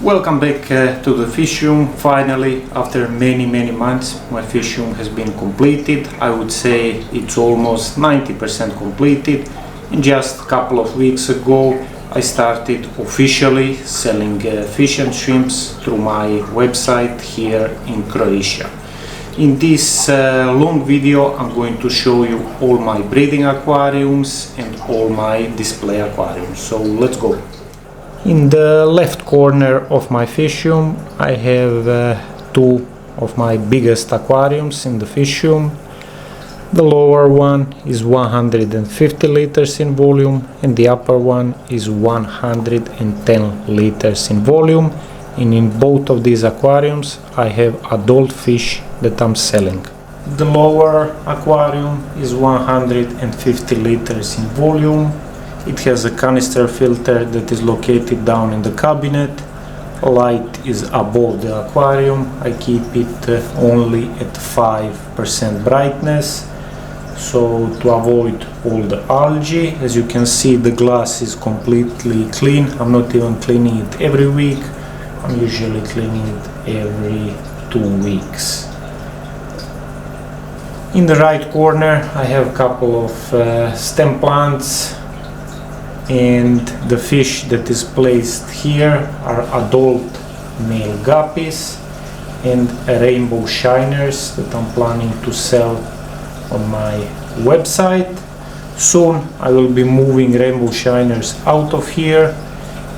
Welcome back to the fish room. Finally, after many months, my fish room has been completed. I would say it's almost 90% completed. And just a couple of weeks ago, I started officially selling fish and shrimps through my website here in Croatia. In this long video, I'm going to show you all my breeding aquariums and all my display aquariums. So let's go. In the left corner of my fish room, I have two of my biggest aquariums in the fish room. The lower one is 150 liters in volume and the upper one is 110 liters in volume. And in both of these aquariums I have adult fish that I'm selling. The lower aquarium is 150 liters in volume. It has a canister filter that is located down in the cabinet. Light is above the aquarium. I keep it only at 5% brightness, so to avoid all the algae. As you can see, the glass is completely clean. I'm not even cleaning it every week. I'm usually cleaning it every 2 weeks. In the right corner I have a couple of stem plants, and the fish that is placed here are adult male guppies and rainbow shiners that I'm planning to sell on my website. Soon I will be moving rainbow shiners out of here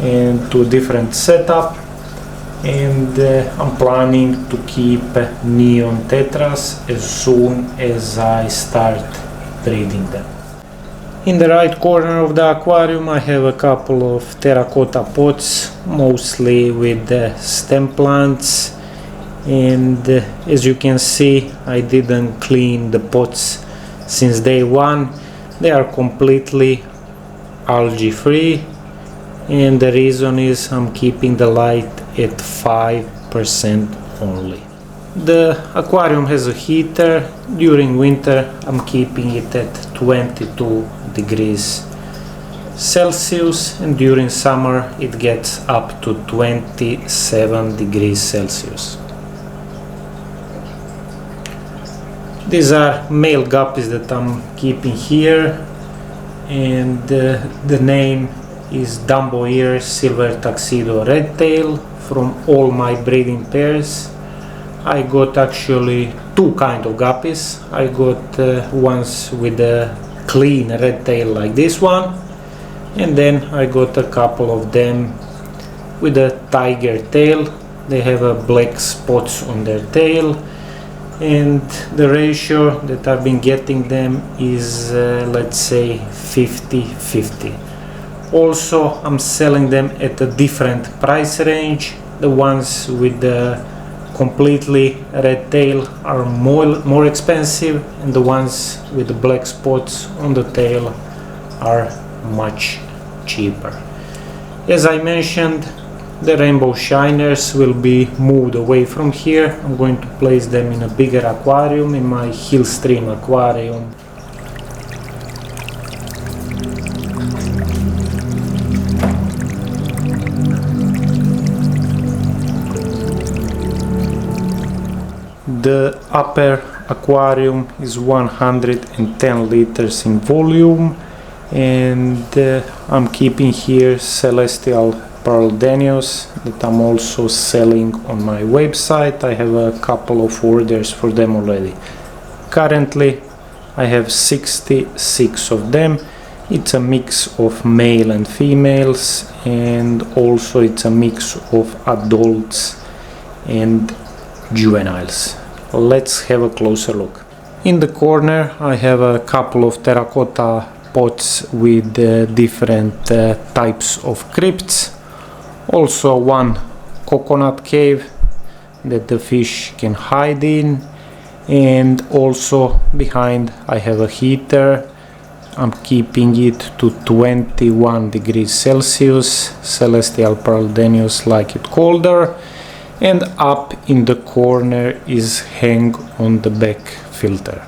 and to a different setup, and I'm planning to keep neon tetras as soon as I start breeding them. In the right corner of the aquarium I have a couple of terracotta pots, mostly with stem plants, and as you can see, I didn't clean the pots since day one. They are completely algae free, and the reason is I'm keeping the light at 5% only. The aquarium has a heater. During winter I'm keeping it at 22 degrees Celsius, and during summer it gets up to 27 degrees Celsius. These are male guppies that I'm keeping here, and the name is Dumbo Ear Silver Tuxedo Redtail. From all my breeding pairs I got actually two kind of guppies. I got ones with a clean red tail like this one, and then I got a couple of them with a tiger tail. They have black spots on their tail, and the ratio that I've been getting them is let's say 50-50. Also, I'm selling them at a different price range. The ones with the completely red tail are more expensive, and the ones with the black spots on the tail are much cheaper. As I mentioned, the rainbow shiners will be moved away from here. I'm going to place them in a bigger aquarium, in my Hillstream aquarium. The upper aquarium is 110 liters in volume, and I'm keeping here celestial pearl danios that I'm also selling on my website. I have a couple of orders for them already. Currently I have 66 of them. It's a mix of male and females, and also it's a mix of adults and juveniles. Let's have a closer look. In the corner I have a couple of terracotta pots with different types of crypts. Also one coconut cave that the fish can hide in, and also behind I have a heater. I'm keeping it to 21 degrees Celsius. Celestial pearl danios like it colder. And up in the corner is hang on the back filter.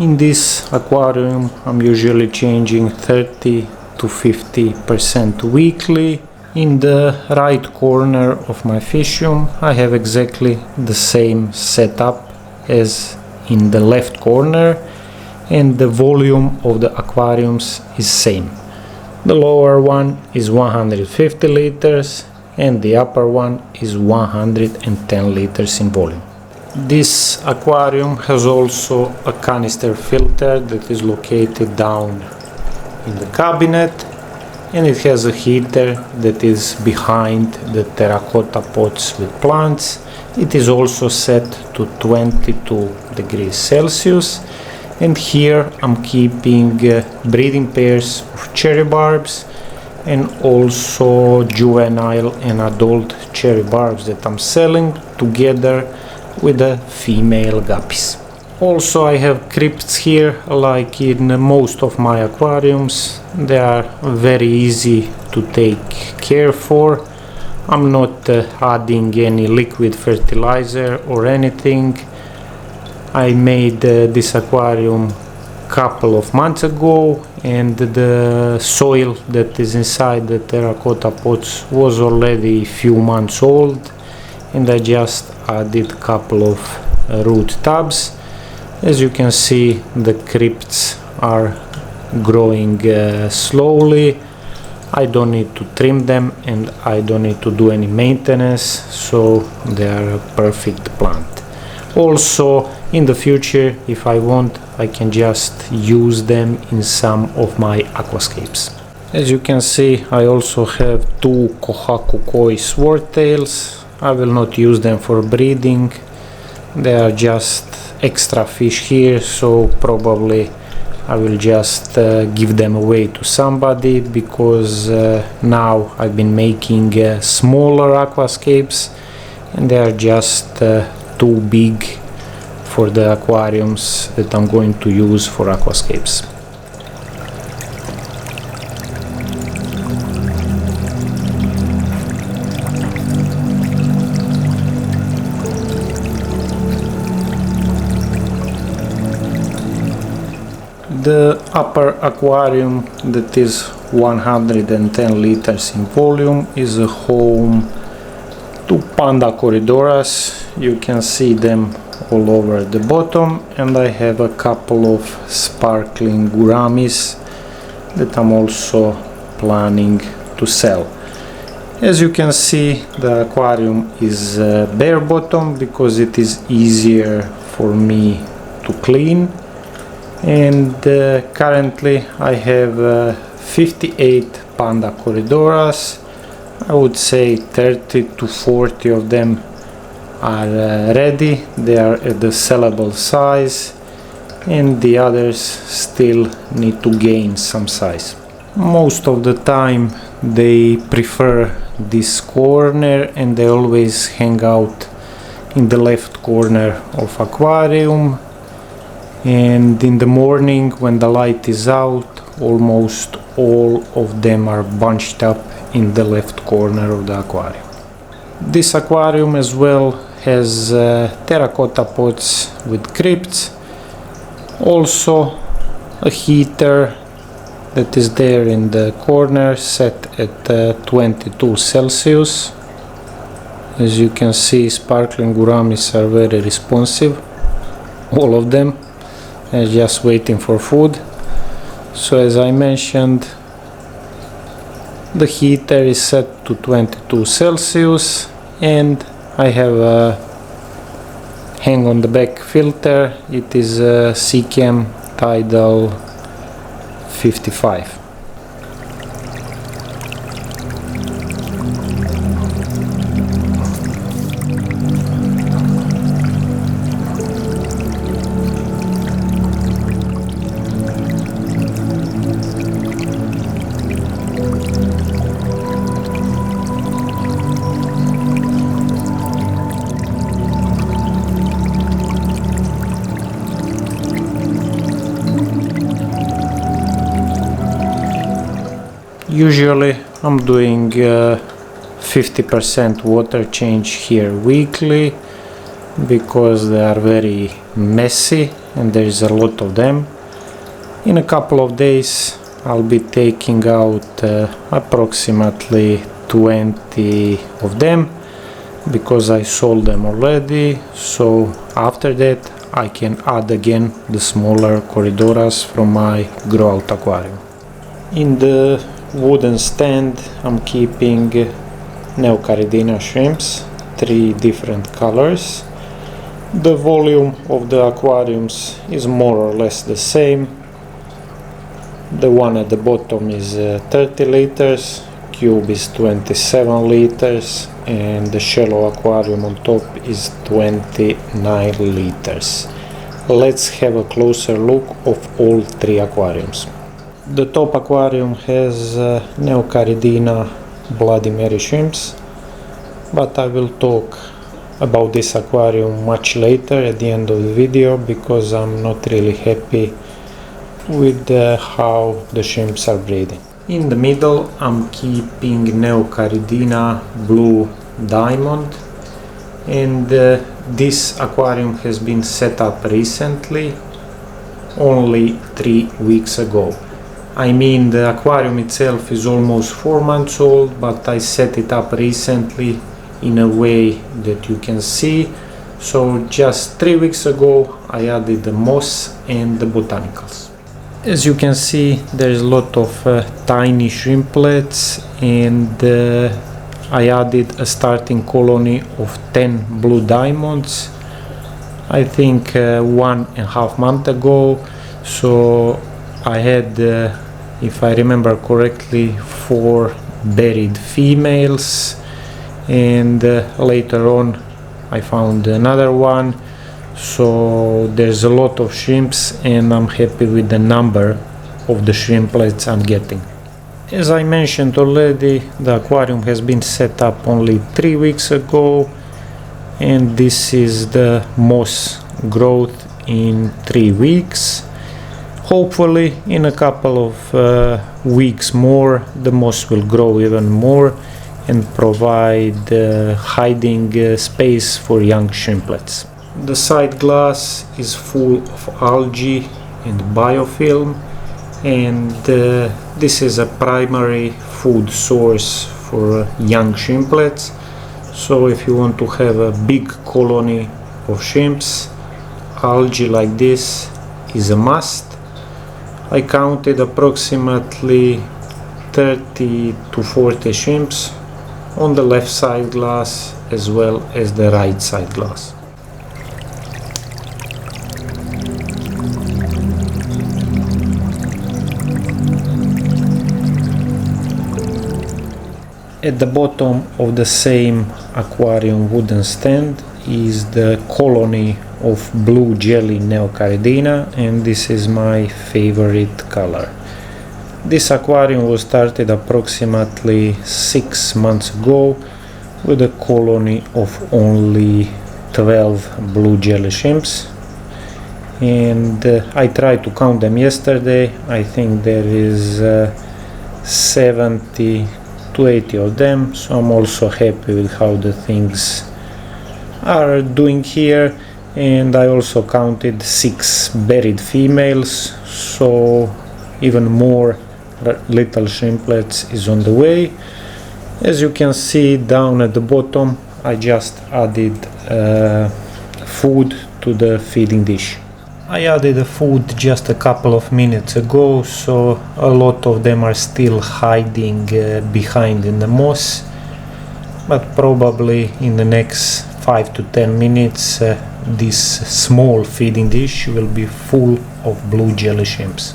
In this aquarium I'm usually changing 30 to 50% weekly. In the right corner of my fish room I have exactly the same setup as in the left corner, and the volume of the aquariums is same. The lower one is 150 liters and the upper one is 110 liters in volume. This aquarium has also a canister filter that is located down in the cabinet, and it has a heater that is behind the terracotta pots with plants. It is also set to 22 degrees Celsius, and here I'm keeping breeding pairs of cherry barbs and also juvenile and adult cherry barbs that I'm selling together with the female guppies. Also I have crypts here, like in most of my aquariums. They are very easy to take care for. I'm not adding any liquid fertilizer or anything. I made this aquarium couple of months ago, and the soil that is inside the terracotta pots was already a few months old, and I just added a couple of root tubs. As you can see, the crypts are growing slowly. I don't need to trim them and I don't need to do any maintenance, so they are a perfect plant. Also, in the future, if I want, I can just use them in some of my aquascapes. As you can see, I also have two Kohaku Koi Swordtails. I will not use them for breeding. They are just extra fish here, so probably I will just give them away to somebody, because now I've been making smaller aquascapes and they are just too big for the aquariums that I'm going to use for aquascapes. The upper aquarium, that is 110 liters in volume, is a home to Panda Corydoras. You can see them all over the bottom, and I have a couple of sparkling gouramis that I'm also planning to sell. As you can see, the aquarium is bare bottom because it is easier for me to clean. And currently I have 58 Panda Corydoras. I would say 30 to 40 of them are ready. They are at the sellable size, and the others still need to gain some size. Most of the time they prefer this corner, and they always hang out in the left corner of aquarium. And in the morning, when the light is out, almost all of them are bunched up in the left corner of the aquarium. This aquarium as well has terracotta pots with crypts, also a heater that is there in the corner set at 22 Celsius. As you can see, sparkling gouramis are very responsive, all of them. They're just waiting for food. So as I mentioned, the heater is set to 22 Celsius, and I have a hang on the back filter. It is a Seachem Tidal 55. Usually I'm doing 50% water change here weekly, because they are very messy and there is a lot of them. In a couple of days I'll be taking out approximately 20 of them, because I sold them already, so after that I can add again the smaller Corydoras from my grow out aquarium. In the wooden stand I'm keeping Neocaridina shrimps, 3 different colors. The volume of the aquariums is more or less the same. The one at the bottom is 30 liters, cube is 27 liters, and the shallow aquarium on top is 29 liters. Let's have a closer look of all 3 aquariums. The top aquarium has Neocaridina Bloody Mary shrimps, but I will talk about this aquarium much later at the end of the video, because I'm not really happy with how the shrimps are breeding. In the middle I'm keeping Neocaridina Blue Diamond, and this aquarium has been set up recently, only 3 weeks ago. I mean, the aquarium itself is almost 4 months old, but I set it up recently in a way that you can see. So just 3 weeks ago I added the moss and the botanicals. As you can see, there's a lot of tiny shrimplets, and I added a starting colony of 10 blue diamonds, I think 1.5 months ago. So I had, if I remember correctly, 4 buried females, and later on I found another one. So there's a lot of shrimps, and I'm happy with the number of the shrimplets I'm getting. As I mentioned already, the aquarium has been set up only 3 weeks ago, and this is the moss growth in 3 weeks. Hopefully in a couple of weeks more the moss will grow even more and provide hiding space for young shrimplets. The side glass is full of algae and biofilm, and this is a primary food source for young shrimplets. So if you want to have a big colony of shrimps, algae like this is a must. I counted approximately 30 to 40 shrimps on the left side glass as well as the right side glass. At the bottom of the same aquarium wooden stand is the colony of blue jelly Neocaridina, and this is my favorite color. This aquarium was started approximately 6 months ago with a colony of only 12 blue jelly shrimps, and I tried to count them yesterday. I think there is 70 to 80 of them, so I'm also happy with how the things are doing here. And I also counted 6 buried females, so even more little shrimplets is on the way. As you can see down at the bottom, I just added food to the feeding dish. I added the food just a couple of minutes ago, so a lot of them are still hiding behind in the moss, but probably in the next 5 to 10 minutes this small feeding dish will be full of blue jelly shrimps.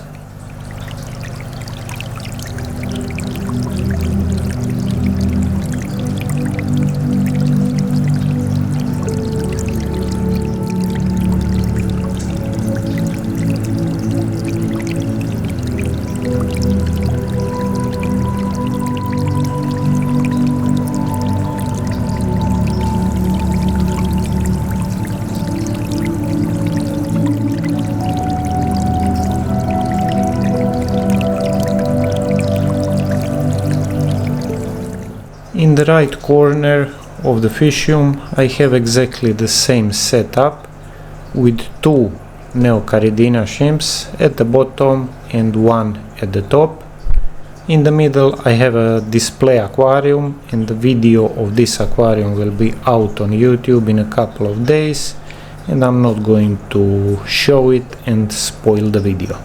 In the right corner of the fish room I have exactly the same setup with 2 Neocaridina shrimps at the bottom and one at the top. In the middle I have a display aquarium, and the video of this aquarium will be out on YouTube in a couple of days, and I'm not going to show it and spoil the video.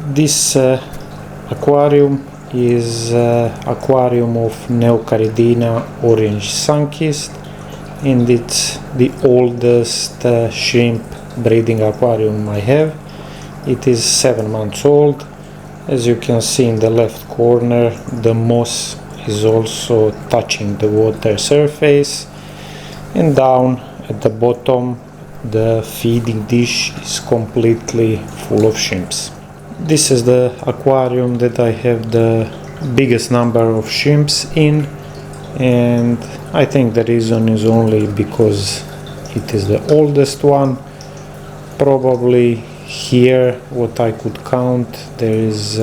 This aquarium is aquarium of Neocaridina orange Sunkist, and it's the oldest shrimp breeding aquarium I have. It is 7 months old. As you can see in the left corner, the moss is also touching the water surface, and down at the bottom the feeding dish is completely full of shrimps. This is the aquarium that I have the biggest number of shrimps in, and I think the reason is only because it is the oldest one. Probably here, what I could count, there is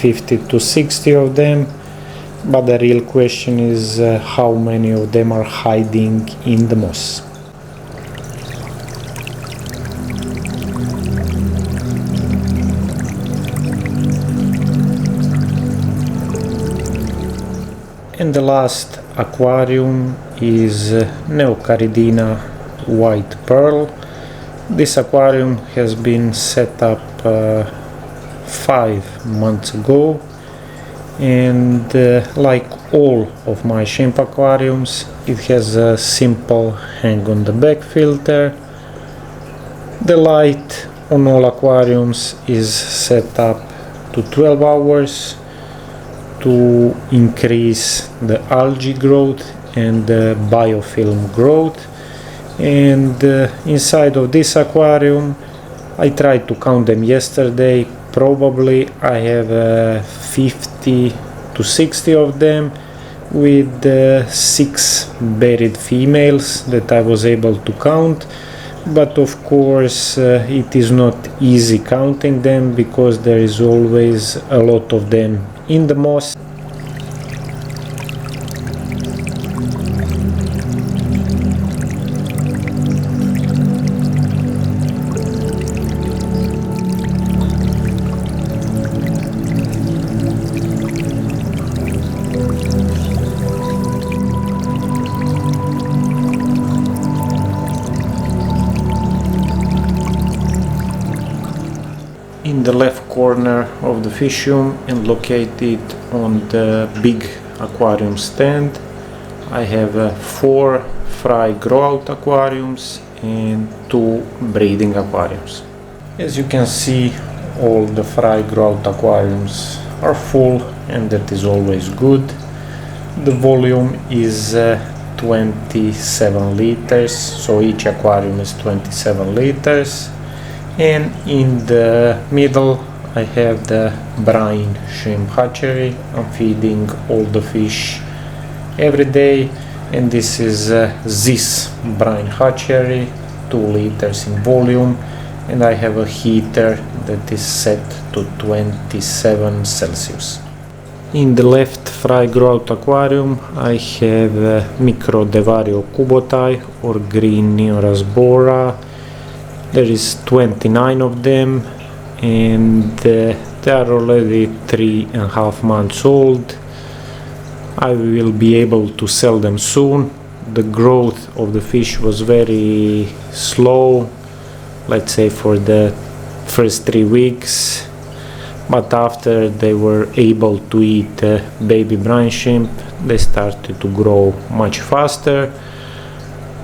50 to 60 of them, but the real question is how many of them are hiding in the moss. And the last aquarium is Neocaridina White Pearl. This aquarium has been set up 5 months ago, and like all of my shrimp aquariums, it has a simple hang on the back filter. The light on all aquariums is set up to 12 hours to increase the algae growth and the biofilm growth. And inside of this aquarium, I tried to count them yesterday. Probably I have 50 to 60 of them, with 6 buried females that I was able to count. But of course it is not easy counting them, because there is always a lot of them in the moss. In the left corner of the fish room, and located on the big aquarium stand, I have 4 fry grow-out aquariums and 2 breeding aquariums. As you can see, all the fry grow-out aquariums are full, and that is always good. The volume is 27 liters, so each aquarium is 27 liters. And in the middle I have the brine shrimp hatchery. I'm feeding all the fish every day, and this is this brine hatchery, 2 liters in volume, and I have a heater that is set to 27 Celsius. In the left fry grow-out aquarium I have Microdevario cubotai or green Rasbora. There is 29 of them, and they are already 3.5 months old. I will be able to sell them soon. The growth of the fish was very slow, let's say for the first 3 weeks, but after they were able to eat baby brine shrimp, they started to grow much faster.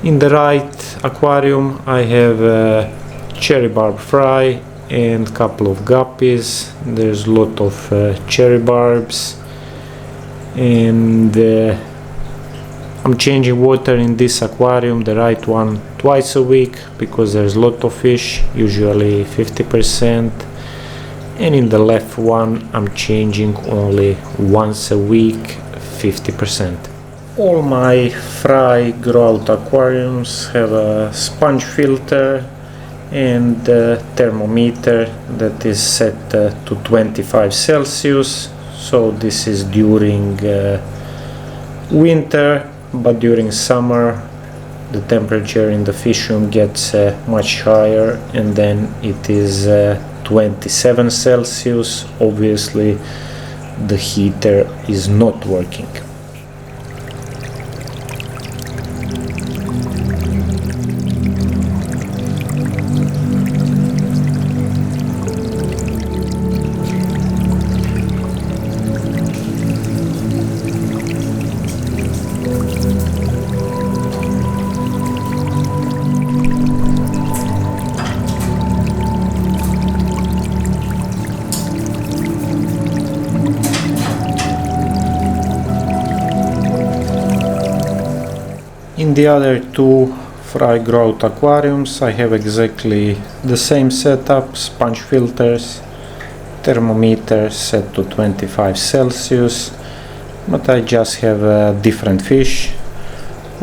In the right aquarium I have cherry barb fry and couple of guppies. There's a lot of cherry barbs, and I'm changing water in this aquarium, the right one, twice a week, because there's a lot of fish, usually 50%, and in the left one I'm changing only once a week, 50%. All my fry grow-out aquariums have a sponge filter and a thermometer that is set to 25 Celsius. So this is during winter, but during summer the temperature in the fish room gets much higher, and then it is 27 Celsius. Obviously the heater is not working. In the other two fry growth aquariums I have exactly the same setup: sponge filters, thermometer set to 25 Celsius, but I just have different fish.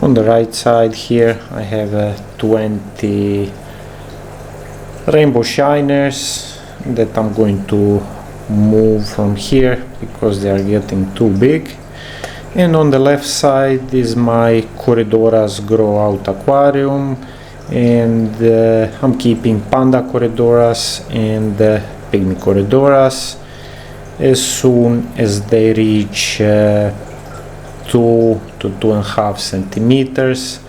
On the right side here I have 20 rainbow shiners that I'm going to move from here because they are getting too big. And on the left side is my Corydoras grow out aquarium, and I'm keeping Panda Corydoras and Pygmy Corydoras. As soon as they reach 2 to 2.5 centimeters,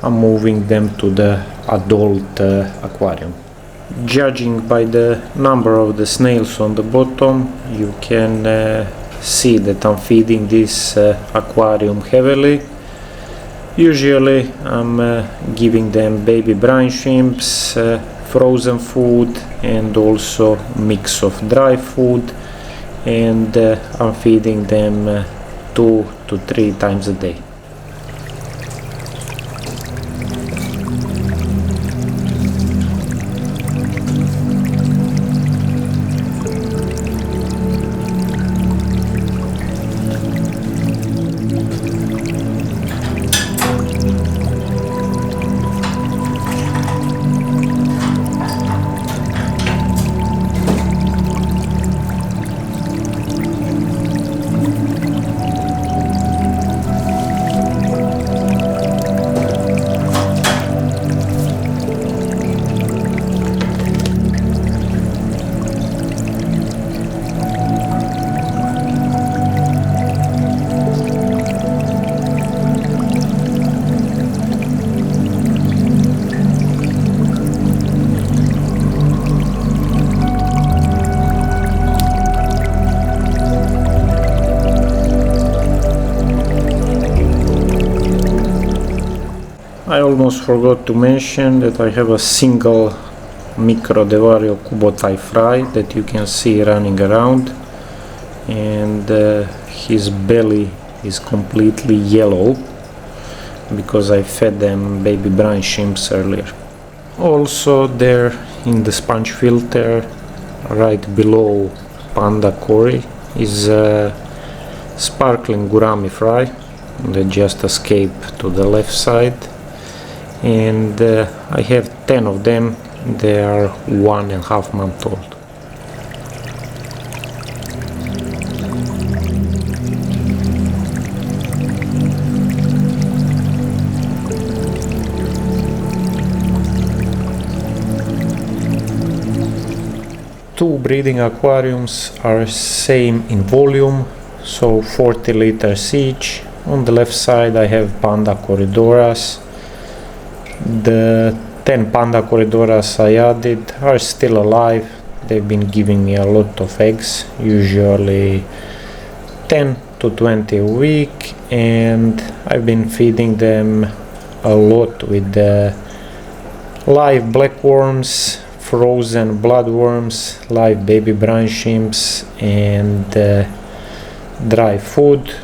I'm moving them to the adult aquarium. Judging by the number of the snails on the bottom, you can see that I'm feeding this aquarium heavily. Usually I'm giving them baby brine shrimps, frozen food, and also mix of dry food, and I'm feeding them 2 to 3 times a day. I almost forgot to mention that I have a single Microdevario Kubotai fry that you can see running around, and his belly is completely yellow because I fed them baby brine shrimps earlier. Also there in the sponge filter right below Panda Cory is a sparkling Gourami fry that just escaped to the left side, and I have 10 of them. They are 1.5 months old. Two breeding aquariums are same in volume, so 40 liters each. On the left side I have Panda Corydoras. The 10 Panda Corydoras I added are still alive. They've been giving me a lot of eggs, usually 10 to 20 a week, and I've been feeding them a lot with the live blackworms, frozen bloodworms, live baby brine shrimps, and dry food.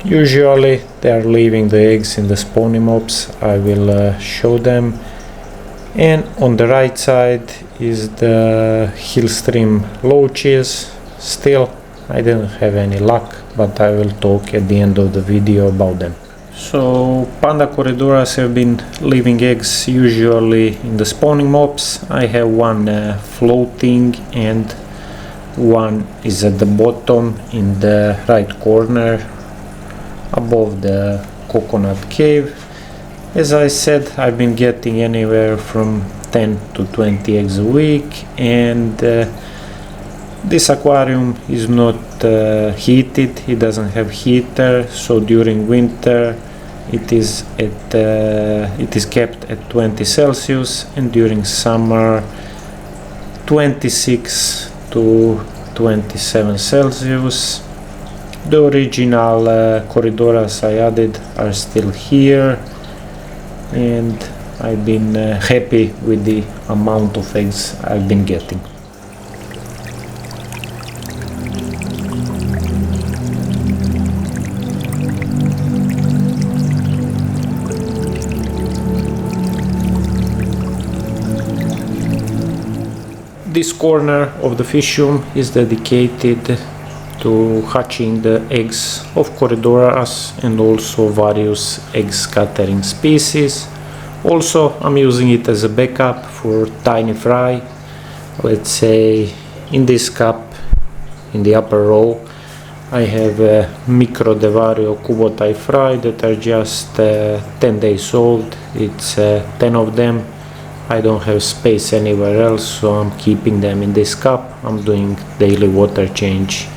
Usually they are leaving the eggs in the spawning mops. I will show them. And on the right side is the Hillstream Loaches. Still I didn't have any luck, but I will talk at the end of the video about them. So Panda Corydoras have been leaving eggs usually in the spawning mops. I have one floating and one is at the bottom in the right corner above the coconut cave, As I said, I've been getting anywhere from 10 to 20 eggs a week, and this aquarium is not heated, it doesn't have heater, so during winter it is kept at 20 Celsius, and during summer 26 to 27 Celsius. The original Corydoras I added are still here, and I've been happy with the amount of eggs I've been getting. This corner of the fish room is dedicated to hatching the eggs of Corydoras and also various egg scattering species. Also, I'm using it as a backup for tiny fry. Let's say in this cup, in the upper row, I have a micro devario cubotai fry that are just 10 days old. It's 10 of them. I don't have space anywhere else, so I'm keeping them in this cup. I'm doing daily water change.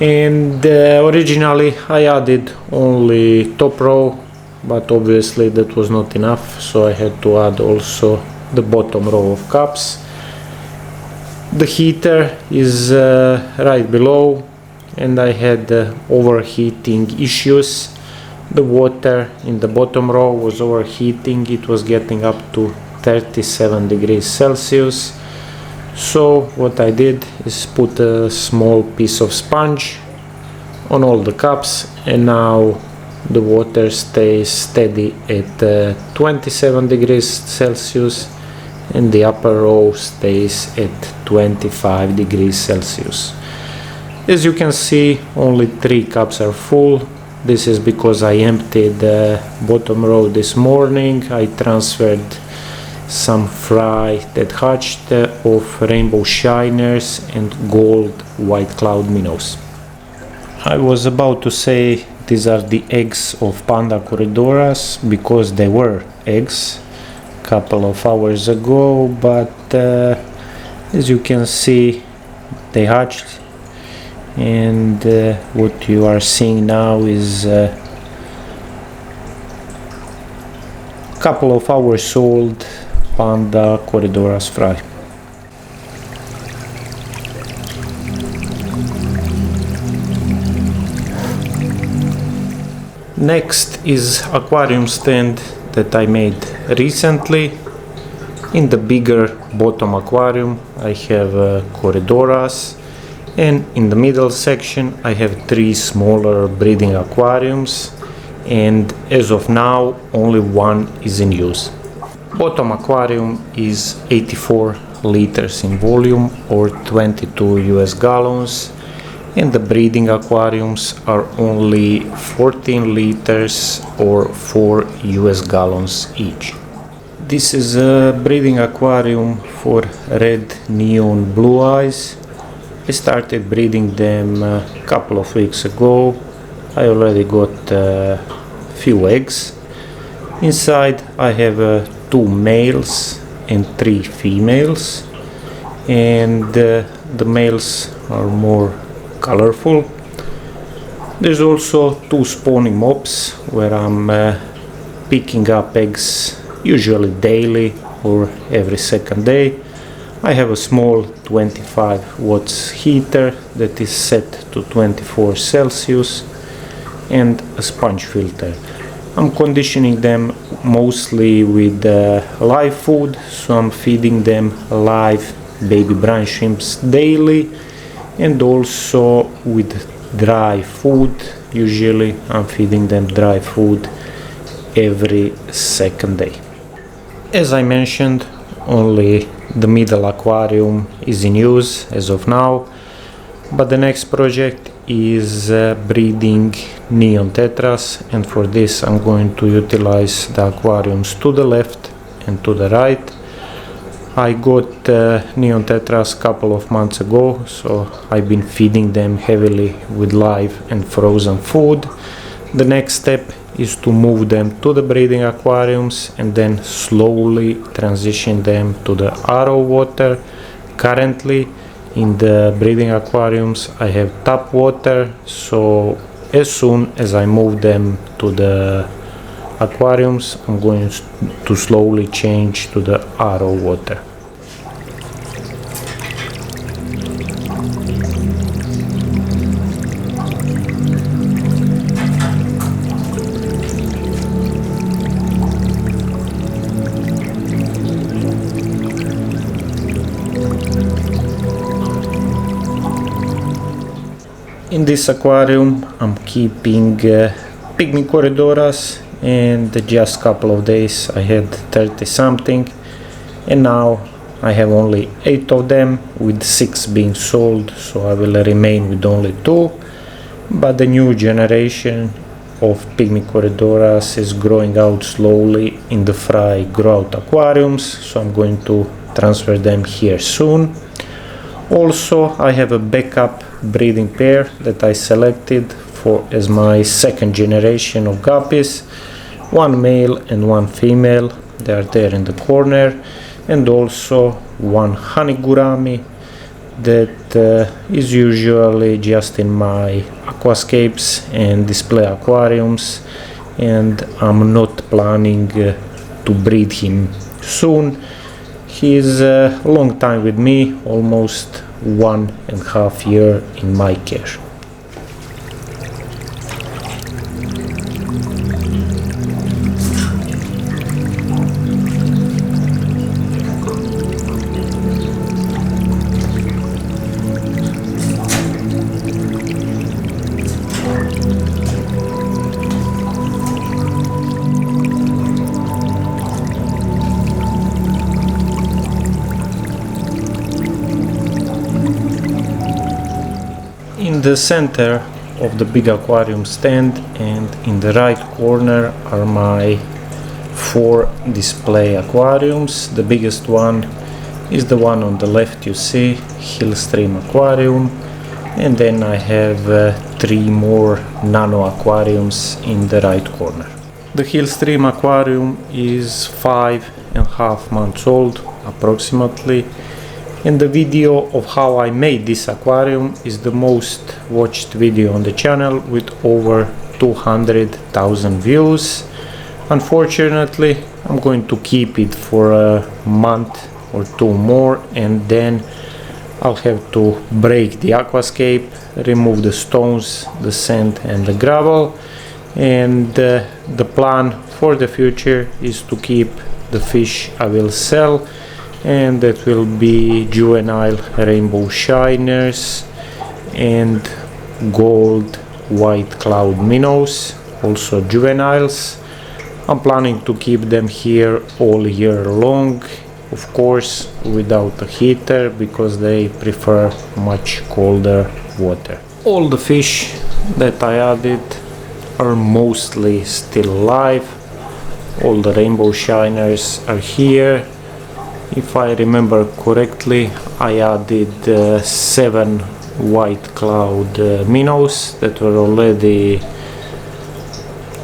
And originally I added only top row, but obviously that was not enough, so I had to add also the bottom row of cups. The heater is right below, and I had overheating issues. The water in the bottom row was overheating, it was getting up to 37 degrees Celsius. So what I did is put a small piece of sponge on all the cups, and now the water stays steady at 27 degrees Celsius, and the upper row stays at 25 degrees Celsius. As you can see, only 3 cups are full. This is because I emptied the bottom row this morning. I transferred some fry that hatched of rainbow shiners and gold white cloud minnows. I was about to say these are the eggs of Panda Corydoras because they were eggs a couple of hours ago, but as you can see, they hatched, and what you are seeing now is a couple of hours old Panda Corydoras fry. Next is aquarium stand that I made recently. In the bigger bottom aquarium I have Corydoras, and in the middle section I have 3 smaller breeding aquariums, and as of now only one is in use. Bottom aquarium is 84 liters in volume or 22 US gallons, and the breeding aquariums are only 14 liters or 4 US gallons each. This is a breeding aquarium for red neon blue eyes. I started breeding them a couple of weeks ago. I already got a few eggs. Inside I have 2 males and 3 females, and the males are more colorful. There's also 2 spawning mobs where I'm picking up eggs usually daily or every second day. I have a small 25 watts heater that is set to 24 Celsius and a sponge filter. I'm conditioning them mostly with live food, so I'm feeding them live baby brine shrimps daily, and also with dry food. Usually I'm feeding them dry food every second day. As I mentioned, only the middle aquarium is in use as of now, but the next project is breeding Neon Tetras, and for this I'm going to utilize the aquariums to the left and to the right. I got Neon Tetras a couple of months ago, so I've been feeding them heavily with live and frozen food. The next step is to move them to the breeding aquariums and then slowly transition them to the RO water. Currently in the breeding aquariums I have tap water, so as soon as I move them to the aquariums I'm going to slowly change to the RO water. In this aquarium I'm keeping Pygmy Corydoras, and just a couple of days I had 30 something, and now I have only 8 of them with 6 being sold, so I will remain with only 2. But the new generation of Pygmy Corydoras is growing out slowly in the fry grow-out aquariums, so I'm going to transfer them here soon. Also I have a backup breeding pair that I selected for as my second generation of guppies, one male and one female. They are there in the corner, and also one honey gourami that is usually just in my aquascapes and display aquariums, and I'm not planning to breed him soon. He is a long time with me, almost 1.5 years in my care. In the center of the big aquarium stand and in the right corner are my 4 display aquariums. The biggest one is the one on the left you see, Hillstream aquarium, and then I have 3 more nano aquariums in the right corner. The Hillstream aquarium is 5.5 months old approximately, and the video of how I made this aquarium is the most watched video on the channel with over 200,000 views. Unfortunately, I'm going to keep it for a month or 2 more, and then I'll have to break the aquascape, remove the stones, the sand and the gravel, and the plan for the future is to keep the fish I will sell, and that will be juvenile rainbow shiners and gold white cloud minnows, also juveniles. I'm planning to keep them here all year long, of course without a heater, because they prefer much colder water. All the fish that I added are mostly still alive. All the rainbow shiners are here. If I remember correctly, I added 7 white cloud minnows that were already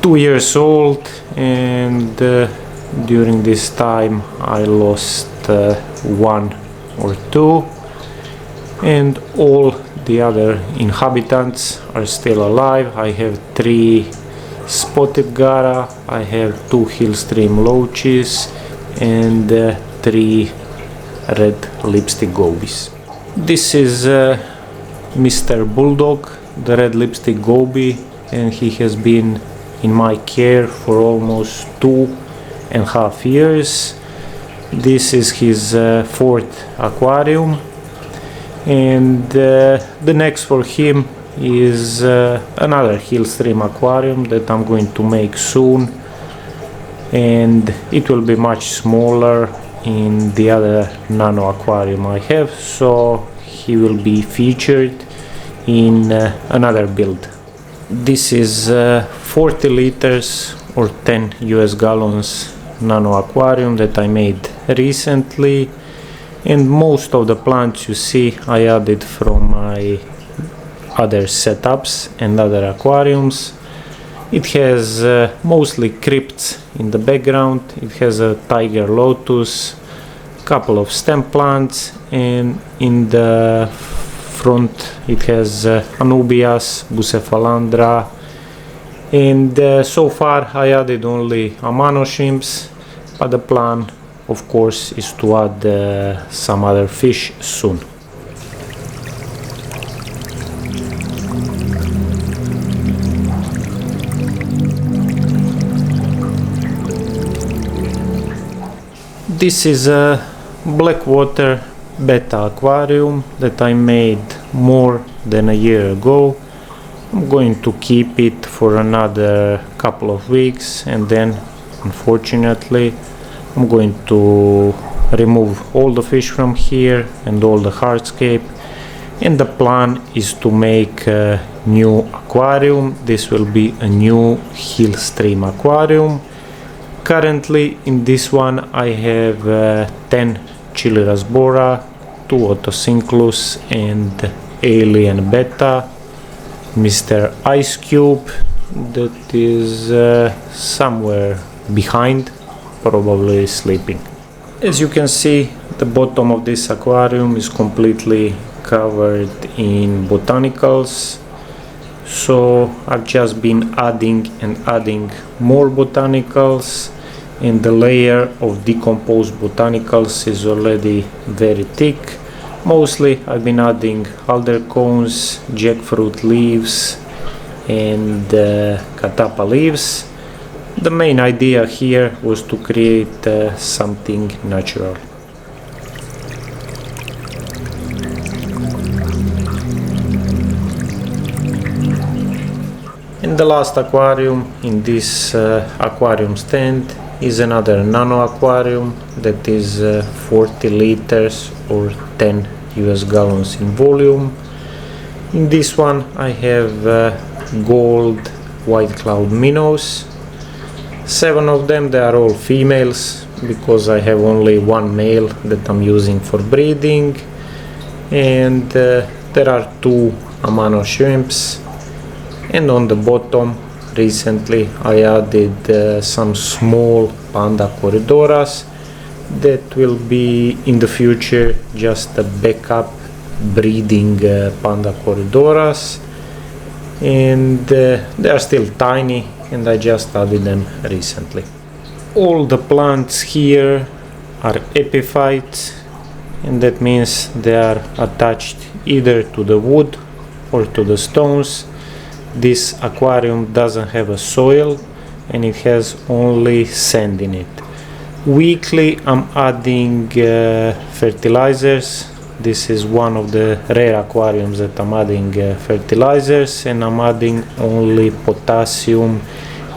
2 years old, and during this time I lost 1 or 2, and all the other inhabitants are still alive. I have 3 spotted gara, I have 2 Hillstream loaches, and 3 red lipstick gobies. This is Mr. Bulldog, the red lipstick goby, and he has been in my care for almost 2.5 years. This is his 4th aquarium, and the next for him is another Hillstream aquarium that I'm going to make soon, and it will be much smaller in the other nano aquarium I have, so he will be featured in another build. This is 40 liters or 10 US gallons nano aquarium that I made recently, and most of the plants you see I added from my other setups and other aquariums. It has mostly crypts in the background. It has a tiger lotus, couple of stem plants, and in the front it has Anubias, Bucephalandra, and so far I added only Amano shrimps, but the plan of course is to add some other fish soon. This is a blackwater betta aquarium that I made more than a year ago. I'm going to keep it for another couple of weeks, and then unfortunately I'm going to remove all the fish from here and all the hardscape, and the plan is to make a new aquarium. This will be a new Hillstream aquarium. Currently in this one I have 10 Chili Rasbora, 2 Otocinclus and Alien Betta, Mr. Ice Cube that is somewhere behind, probably sleeping. As you can see, the bottom of this aquarium is completely covered in botanicals, so I've just been adding and adding more botanicals, and the layer of decomposed botanicals is already very thick. Mostly I've been adding alder cones, jackfruit leaves and catappa leaves. The main idea here was to create something natural. And the last aquarium in this aquarium stand is another nano aquarium that is 40 liters or 10 US gallons in volume. In this one I have gold White Cloud Minnows. 7 of them, they are all females because I have only one male that I'm using for breeding, and there are 2 Amano shrimps. And on the bottom recently I added some small Panda Corydoras that will be in the future just a backup breeding Panda Corydoras, and they are still tiny and I just added them recently. All the plants here are epiphytes, and that means they are attached either to the wood or to the stones. This aquarium doesn't have a soil and it has only sand in it. Weekly I'm adding fertilizers. This is one of the rare aquariums that I'm adding fertilizers, and I'm adding only potassium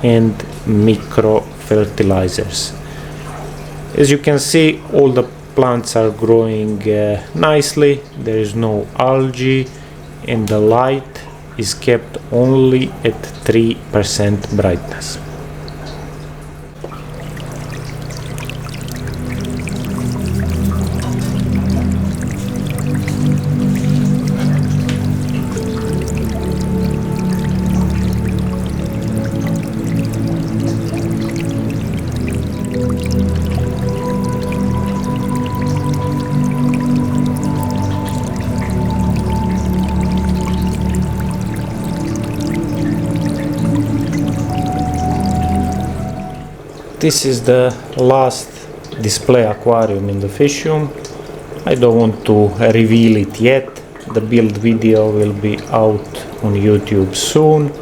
and micro fertilizers. As you can see, all the plants are growing nicely. There is no algae and the light is kept only at 3% brightness. This is the last display aquarium in the fish room. I don't want to reveal it yet. The build video will be out on YouTube soon,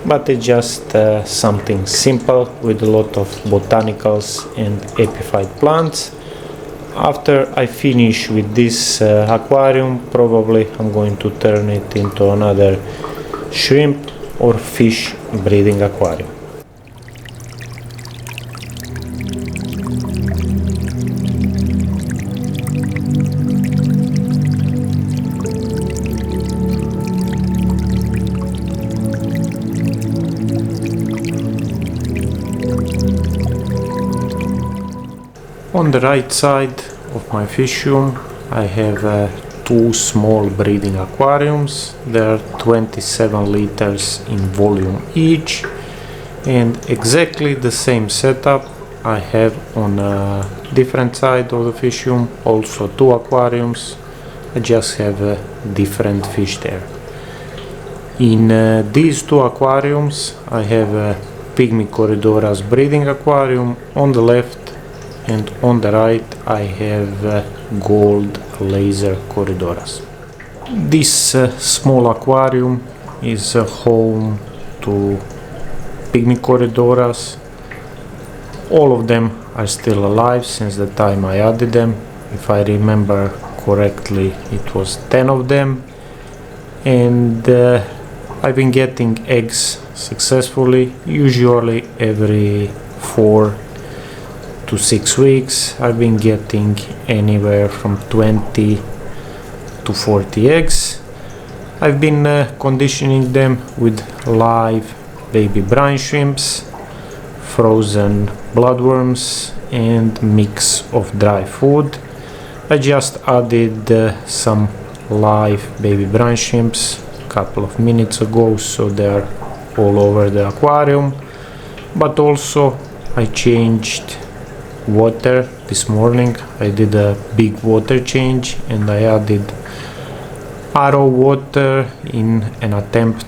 but it's just something simple with a lot of botanicals and epiphyte plants. After I finish with this aquarium, probably I'm going to turn it into another shrimp or fish breeding aquarium. On the right side of my fish room I have 2 small breeding aquariums. They are 27 liters in volume each, And exactly the same setup I have on a different side of the fish room, also 2 aquariums. I just have a different fish there. In these 2 aquariums I have a Pygmy Corydoras breeding aquarium on the left, and on the right I have gold laser Corydoras. This small aquarium is home to Pygmy Corydoras. All of them are still alive since the time I added them. If I remember correctly, it was 10 of them, and I've been getting eggs successfully, usually every 4 to 6 weeks. I've been getting anywhere from 20 to 40 eggs. I've been conditioning them with live baby brine shrimps, frozen bloodworms, and mix of dry food. I just added some live baby brine shrimps a couple of minutes ago, so they're all over the aquarium. But also I changed water this morning. I did a big water change and I added RO water in an attempt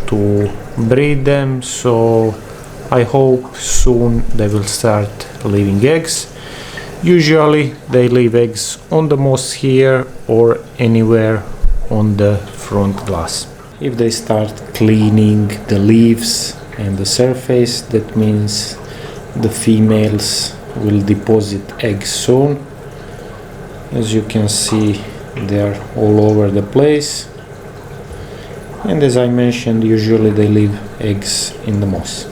to breed them, so I hope soon they will start leaving eggs. Usually they leave eggs on the moss here or anywhere on the front glass. If they start cleaning the leaves and the surface, that means the females will deposit eggs soon. As you can see, they are all over the place, and as I mentioned, usually they leave eggs in the moss.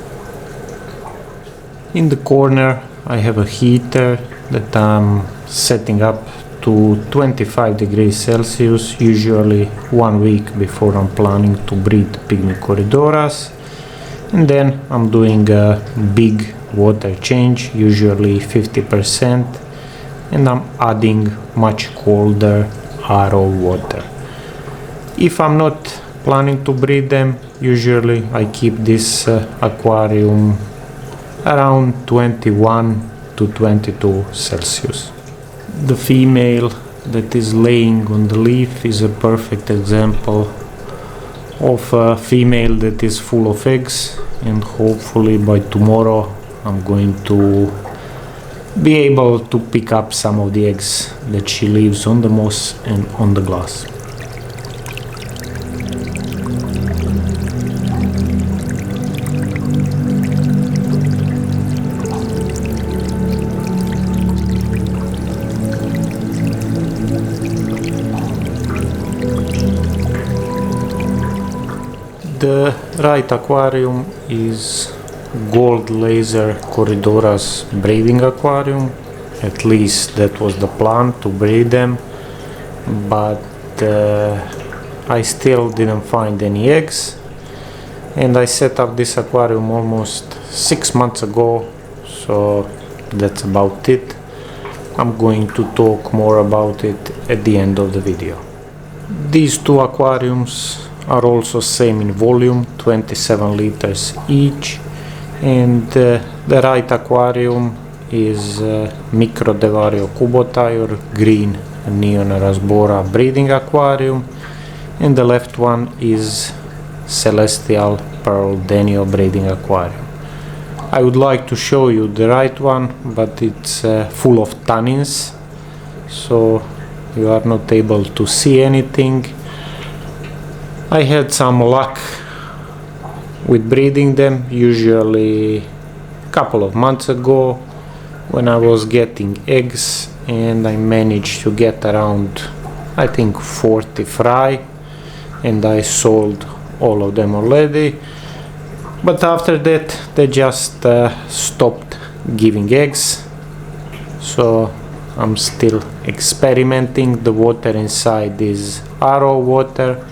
In the corner I have a heater that I'm setting up to 25 degrees Celsius, usually 1 week before I'm planning to breed Pygmy Corydoras, and then I'm doing a big water change, usually 50%, and I'm adding much colder RO water. If I'm not planning to breed them, usually I keep this aquarium around 21 to 22 Celsius. The female that is laying on the leaf is a perfect example of a female that is full of eggs, and hopefully by tomorrow I'm going to be able to pick up some of the eggs that she leaves on the moss and on the glass. The right aquarium is gold laser Corydoras breeding aquarium. At least that was the plan, to breed them, but I still didn't find any eggs, and I set up this aquarium almost 6 months ago, so that's about it. I'm going to talk more about it at the end of the video. These 2 aquariums are also same in volume, 27 liters each, and the right aquarium is Microdevario Kubotai or green neon Rasbora breeding aquarium, and the left one is Celestial Pearl Denio breeding aquarium. I would like to show you the right one, but it's full of tannins, so you are not able to see anything. I had some luck with breeding them, usually a couple of months ago when I was getting eggs, and I managed to get around, I think, 40 fry, and I sold all of them already. But after that they just stopped giving eggs, so I'm still experimenting. The water inside is RO water.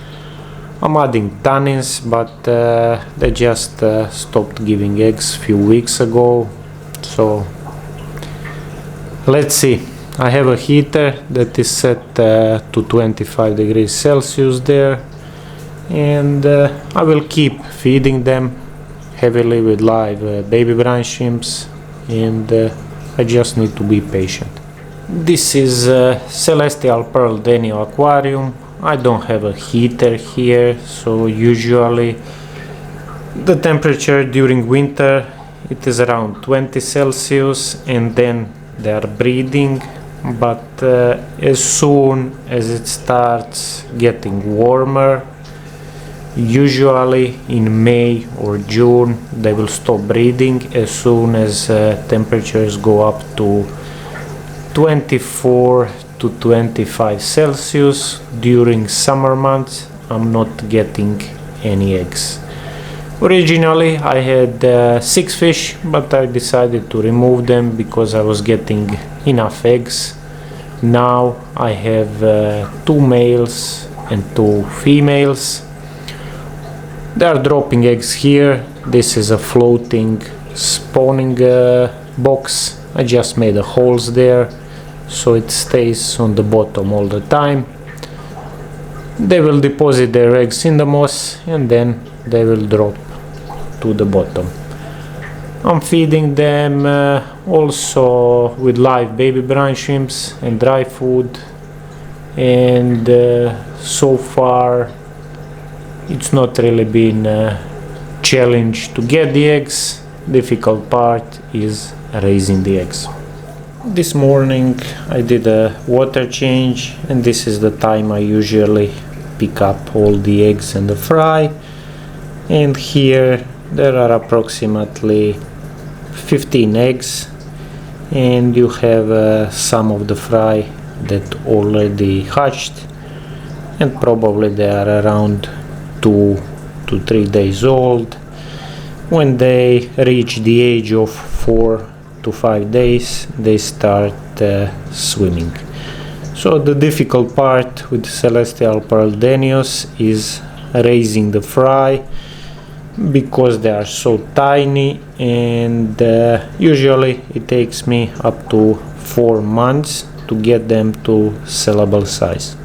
I'm adding tannins, but they just stopped giving eggs a few weeks ago, so let's see. I have a heater that is set to 25 degrees Celsius there, and I will keep feeding them, heavily with live baby brine shrimps, and I just need to be patient. This is Celestial Pearl Denio aquarium. I don't have a heater here, so usually the temperature during winter it is around 20 Celsius, and then they are breeding, but as soon as it starts getting warmer, usually in May or June, they will stop breeding as soon as temperatures go up to 24 to 25 Celsius. During summer months I'm not getting any eggs. Originally I had 6 fish, but I decided to remove them because I was getting enough eggs. Now I have 2 males and 2 females. They are dropping eggs here. This is a floating spawning box. I just made the holes there so it stays on the bottom all the time. They will deposit their eggs in the moss and then they will drop to the bottom. I'm feeding them also with live baby brine shrimps and dry food, and so far it's not really been a challenge to get the eggs. Difficult part is raising the eggs. This morning I did a water change, and this is the time I usually pick up all the eggs and the fry, and here there are approximately 15 eggs, and you have some of the fry that already hatched, and probably they are around 2 to 3 days old. When they reach the age of 4 to 5 days, they start swimming. So the difficult part with Celestial Pearl Denios is raising the fry, because they are so tiny, and usually it takes me up to 4 months to get them to sellable size.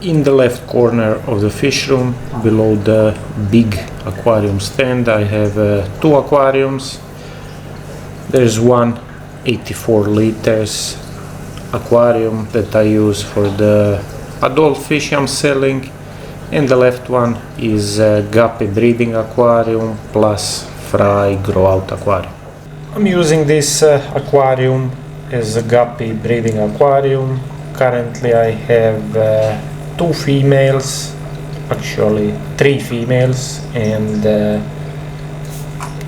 In the left corner of the fish room, below the big aquarium stand, I have 2 aquariums. There's one 84 liters aquarium that I use for the adult fish I'm selling, and the left one is a Guppy breeding aquarium plus fry grow out aquarium. I'm using this aquarium as a Guppy breeding aquarium. Currently I have 2 females, actually 3 females and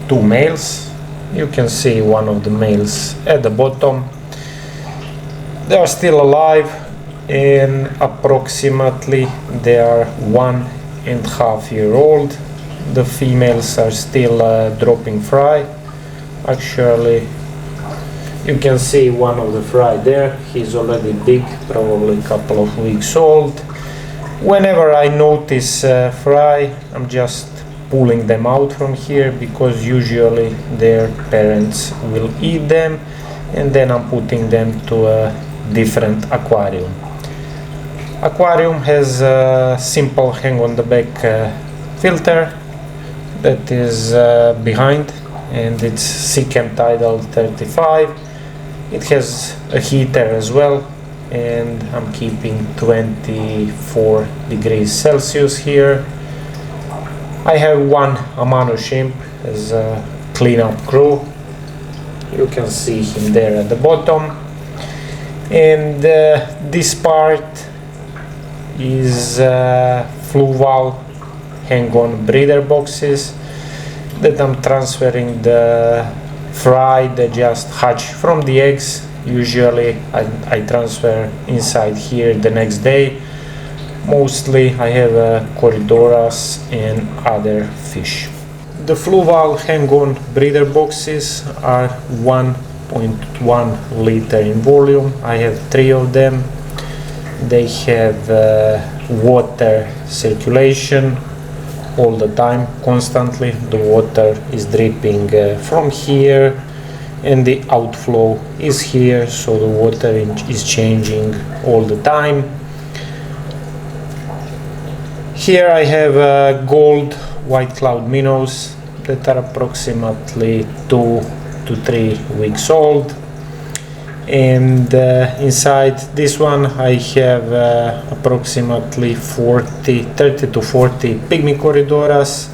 2 males. You can see one of the males at the bottom. They are still alive, and approximately they are 1.5 years old. The females are still dropping fry. Actually, you can see one of the fry there. He's already big, probably a couple of weeks old. Whenever I notice fry, I'm just pulling them out from here, because usually their parents will eat them, and then I'm putting them to a different aquarium. Aquarium has a simple hang on the back filter that is behind, and it's Seachem Tidal 35. It has a heater as well, and I'm keeping 24 degrees Celsius here. I have 1 Amano shrimp as a cleanup crew. You can see him there at the bottom. And this part is fluval hang-on breeder boxes that I'm transferring the fry that just hatch from the eggs. Usually I transfer inside here the next day. Mostly I have Corydoras and other fish. The fluval hang-on breeder boxes are 1.1 liter in volume. I have 3 of them. They have water circulation all the time, constantly. The water is dripping from here, and the outflow is here, so the water is changing all the time. Here I have gold White Cloud Minnows. that are approximately 2 to 3 weeks old. And inside this one I have approximately 30 to 40 Pygmy Corydoras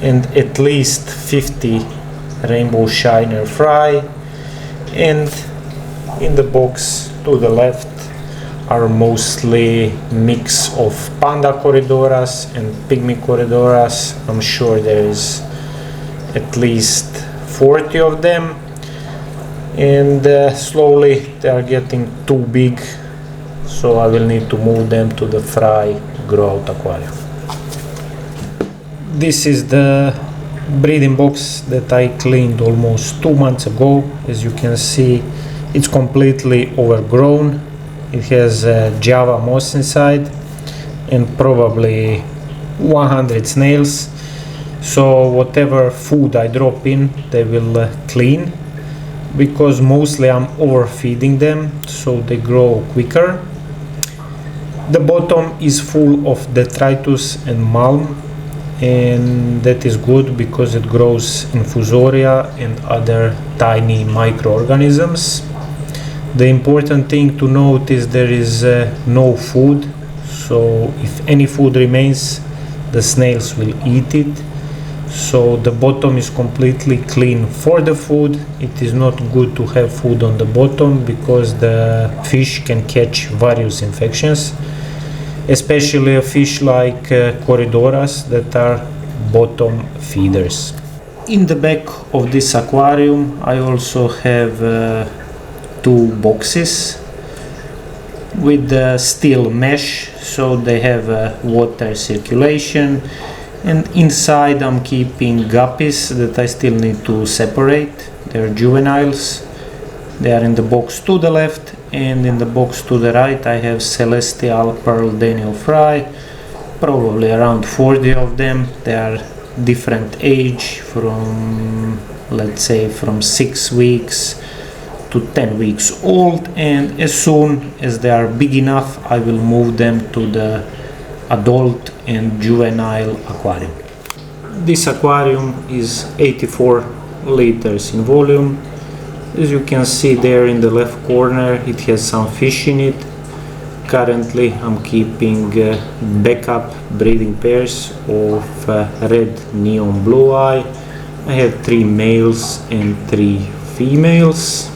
and at least 50 rainbow shiner fry. And in the box to the left are mostly mix of Panda Corydoras and Pygmy Corydoras. I'm sure there is at least 40 of them, and slowly they are getting too big, so I will need to move them to the fry grow out aquarium. This is the breeding box that I cleaned almost 2 months ago. As you can see, it's completely overgrown. It has Java moss inside and probably 100 snails. So whatever food I drop in, they will clean, because mostly I'm overfeeding them, so they grow quicker. The bottom is full of detritus and malm, and that is good because it grows infusoria and other tiny microorganisms. The important thing to note is there is no food, so if any food remains, the snails will eat it. So the bottom is completely clean for the food. It is not good to have food on the bottom because the fish can catch various infections, especially a fish like Corydoras that are bottom feeders. In the back of this aquarium I also have 2 boxes with steel mesh, so they have water circulation, and inside I'm keeping guppies that I still need to separate. They're juveniles. They are in the box to the left, and in the box to the right I have celestial pearl Daniel fry, probably around 40 of them. They are different age, from let's say from 6 weeks to 10 weeks old, and as soon as they are big enough I will move them to the adult and juvenile aquarium. This aquarium is 84 liters in volume. As you can see there in the left corner, it has some fish in it. Currently I'm keeping backup breeding pairs of red neon blue eye. I have 3 males and 3 females.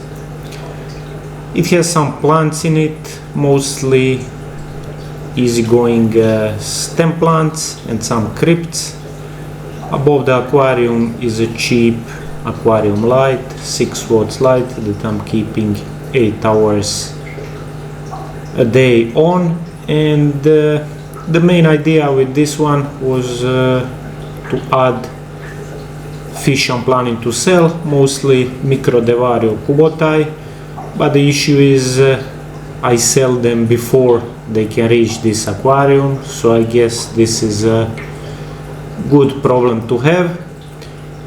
It has some plants in it, mostly easygoing stem plants and some crypts. Above the aquarium is a cheap aquarium light, 6 watts light that I'm keeping 8 hours a day on. And the main idea with this one was to add fish I'm planning to sell, mostly Microdevario cubotai, but the issue is I sell them before they can reach this aquarium, so I guess this is a good problem to have.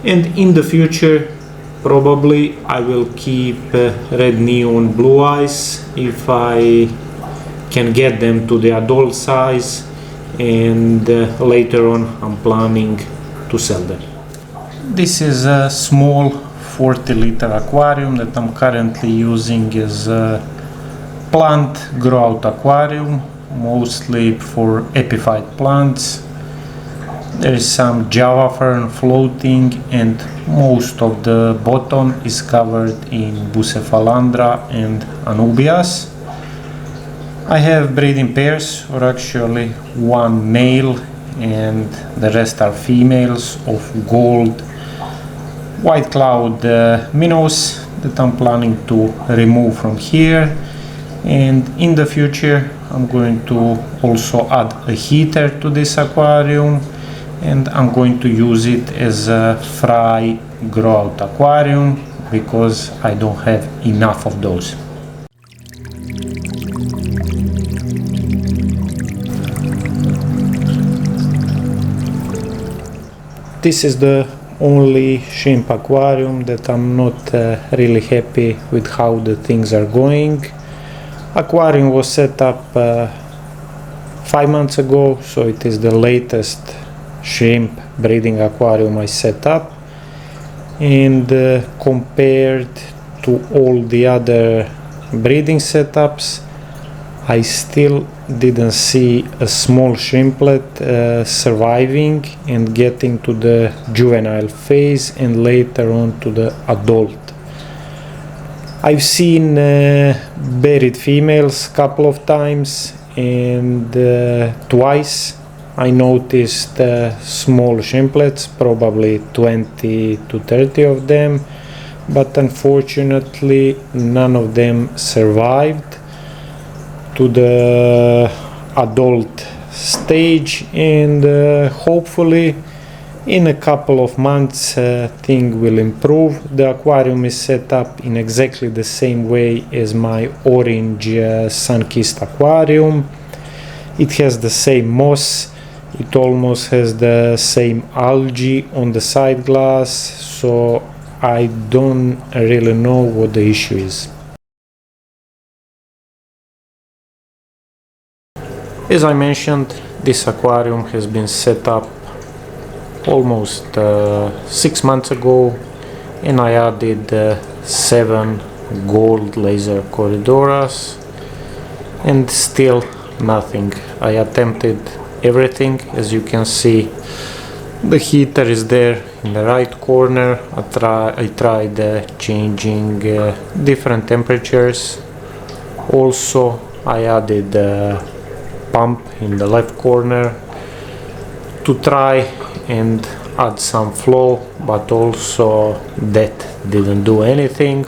And in the future probably I will keep red neon blue eyes if I can get them to the adult size, and later on I'm planning to sell them. This is a small 40-liter aquarium that I'm currently using as a plant grow out aquarium, mostly for epiphyte plants. There is some Java fern floating, and most of the bottom is covered in Bucephalandra and Anubias. I have breeding pairs, or actually 1 male and the rest are females, of gold White Cloud Minnows that I'm planning to remove from here. And in the future I'm going to also add a heater to this aquarium, and I'm going to use it as a fry grow out aquarium because I don't have enough of those. This is the only shrimp aquarium that I'm not really happy with how the things are going. Aquarium was set up 5 months ago, so it is the latest shrimp breeding aquarium I set up, and compared to all the other breeding setups, I still didn't see a small shrimplet surviving and getting to the juvenile phase and later on to the adult. I've seen buried females a couple of times, and twice I noticed small shrimplets, probably 20 to 30 of them, but unfortunately none of them survived to the adult stage, and hopefully in a couple of months things will improve. The aquarium is set up in exactly the same way as my orange Sunkist aquarium. It has the same moss, it almost has the same algae on the side glass, so I don't really know what the issue is. As I mentioned, this aquarium has been set up almost 6 months ago, and I added 7 gold laser Corydoras, and still nothing. I attempted everything. As you can see, the heater is there in the right corner. I tried changing different temperatures. Also, I added pump in the left corner to try and add some flow, but also that didn't do anything.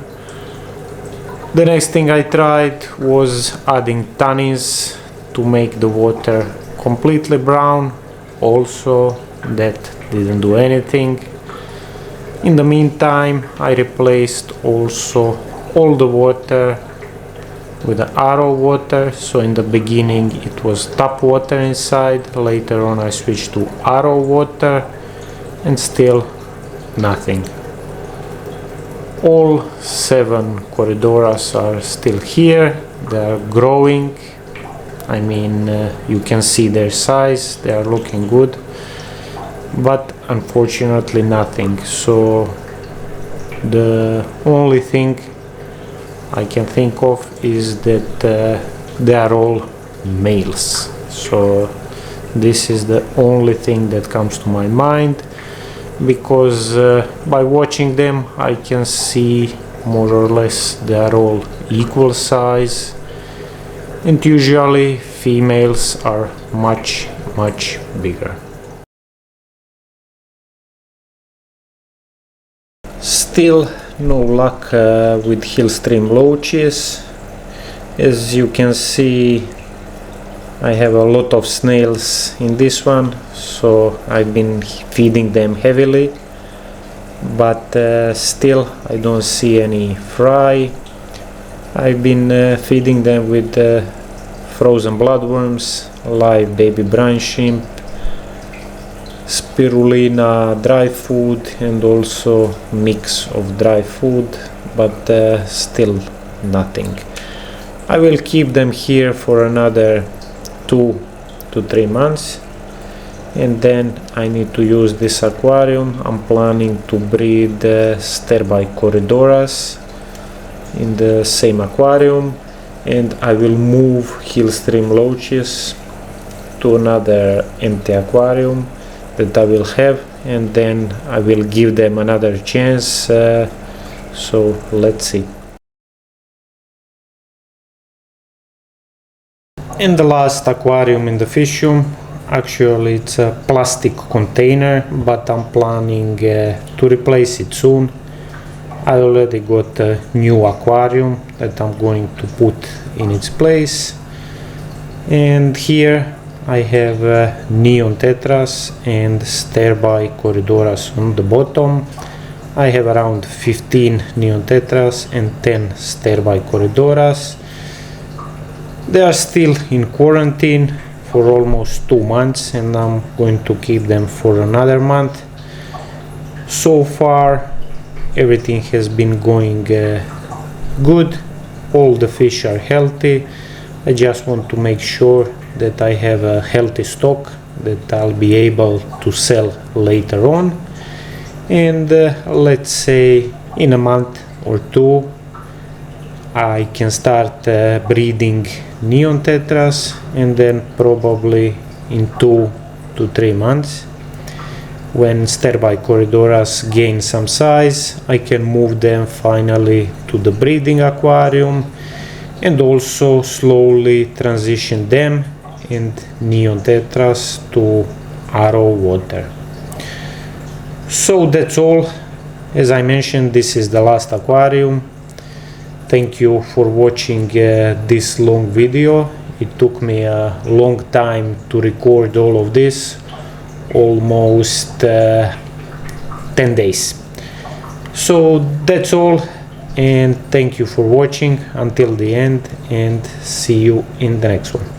The next thing I tried was adding tannins to make the water completely brown. Also that didn't do anything. In the meantime, I replaced also all the water with the arrow water. So in the beginning it was tap water inside, later on I switched to arrow water, and still nothing. All 7 Corydoras are still here. They are growing. I mean, you can see their size, they are looking good, but unfortunately nothing. So the only thing I can think of is that they are all males. So this is the only thing that comes to my mind, because by watching them I can see more or less they are all equal size, and usually females are much bigger. Still no luck with Hillstream Loaches. As you can see, I have a lot of snails in this one, so I've been feeding them heavily, but still I don't see any fry. I've been feeding them with frozen bloodworms, live baby brine shrimp, spirulina dry food, and also mix of dry food, but still nothing. I will keep them here for another 2 to 3 months, and then I need to use this aquarium. I'm planning to breed Sterbai Corydoras in the same aquarium, and I will move Hillstream Loaches to another empty aquarium that I will have, and then I will give them another chance. So let's see. And the last aquarium in the fish room, actually it's a plastic container, but I'm planning to replace it soon. I already got a new aquarium that I'm going to put in its place, and here I have Neon Tetras and Sterbai Corydoras on the bottom. I have around 15 Neon Tetras and 10 Sterbai Corydoras. They are still in quarantine for almost 2 months, and I'm going to keep them for another month. So far everything has been going good. All the fish are healthy. I just want to make sure that I have a healthy stock that I'll be able to sell later on. And let's say in a month or two I can start breeding Neon Tetras, and then probably in 2 to 3 months, when Sterbai Corydoras gain some size, I can move them finally to the breeding aquarium and also slowly transition them and Neon Tetras to RO water. So that's all. As I mentioned, this is the last aquarium. Thank you for watching this long video. It took me a long time to record all of this, almost 10 days. So that's all, and thank you for watching until the end, and see you in the next one.